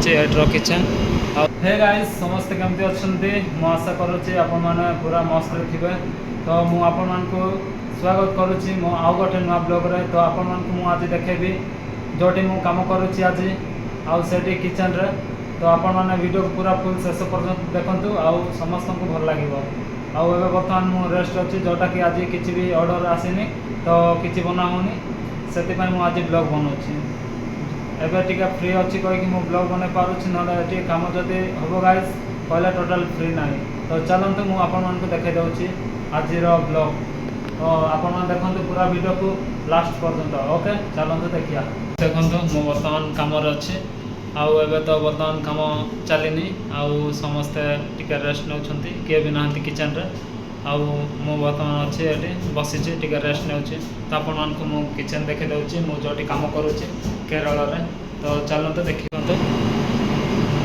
एड्र kitchen hey guys समस्ते केमती अच्छे मु आशा करुच्ची आपण मैंने पूरा मस्त थे। तो मुझे आपण को स्वागत करुच्ची मो आउ गोटे नुआ ब्लॉग रे। तो आपण को आज देखेबी जोटी मु काम करुच्ची आज आउ सेठी किचन रे। तो आपण मैंने वीडियो को पूरा फुल शेष पर्यंत देखंतु आउ समस्त को भल लगे। आउ एबे बर्तमान मु रेस्ट अच्छी जोटा कि आज किसी भी ऑर्डर आसीनी तो किसी बना होनी से मुझे आज ब्लॉग बनाऊँगी। एबे टिके फ्री अच्छी कहीकि मु ब्लॉग बना पारुछि ना कम जदि हम गाइस पहले टोटाल फ्री ना। तो चलतु मुझे आपको देखा दूसरी आज ब्लॉग। तो आपण देखते पूरा वीडियो को लास्ट पर्यंत। ओके चलतु देखिया देखु मु बर्तमान कम अच्छी आउ एबे तो बर्तमान कम चलनी आउ समस्ते टिके रेस्ट नौ किए भी ना किचन रे। आउ मु बर्तमान अच्छी ये बसी टिके रेस्ट नौ। तो आपण को मु किचन देखे दूसरी मु जो कम करुच्ची केरल रे। तो चलते देखते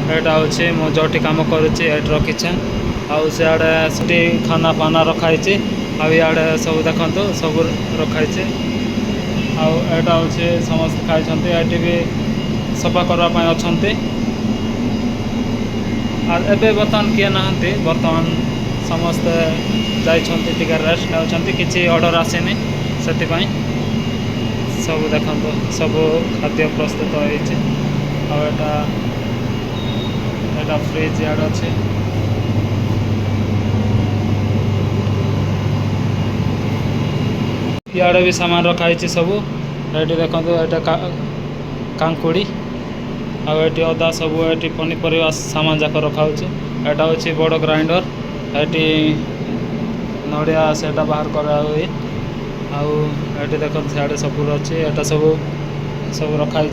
यहाँ हूँ मु जो कम करुच्ची एड्र किचन आउ सियाड़े से खाना पाना रखाई आड़े सब देखते सब रखाई आउ यहाँ हूँ समस्त खाई ये भी सफा करने अच्छा। एबे बर्तमान किए ना बर्तमान समस्ते जाइए रेस्ट नौकरी किसी ऑर्डर आसेनी से सब देखो सब खाद्य प्रस्तुत होटा फ्रिज याड अच्छे। इे भी सामान रखाई सब ये देखो ये कांकुड़ी आठ अदा सब ये पनीपरिया सामान जाक रखा यहाँ हूँ बड़ ग्राइंडर ये नड़िया से बाहर करा हुए आउ ये देखते सियाड़े सब अच्छे यहाँ सब रखाई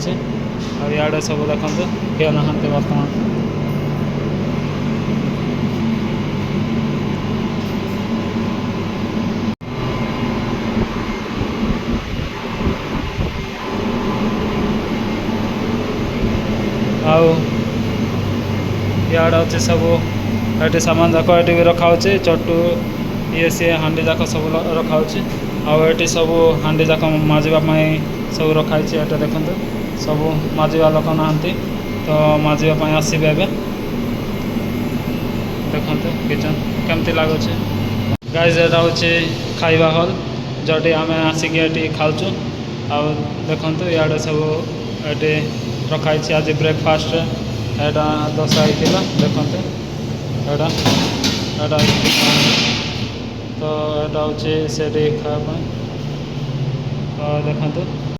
आड़े सब देखते किए ना बर्तमान आउ इे अच्छे सब ये सामान जाक ये भी रखा चटू ये सी हाँडी जाक सब रखा आउ ये सब हाँडी जाक माजिवाई सब रखाई ये देखते सब माजिवा लोक ना तो माजिवाई आसबे ए देखते किचन केमती लगुच गाइज यहाँ हूँ खाइबा हॉल जोटी आम आसिक ये खाऊँ आउ देखु इे सब ये रखाई आज ब्रेकफास्ट यहाँ दशा होता देखते यहाँ तो यहाँ हूँ से खावाई तो देखते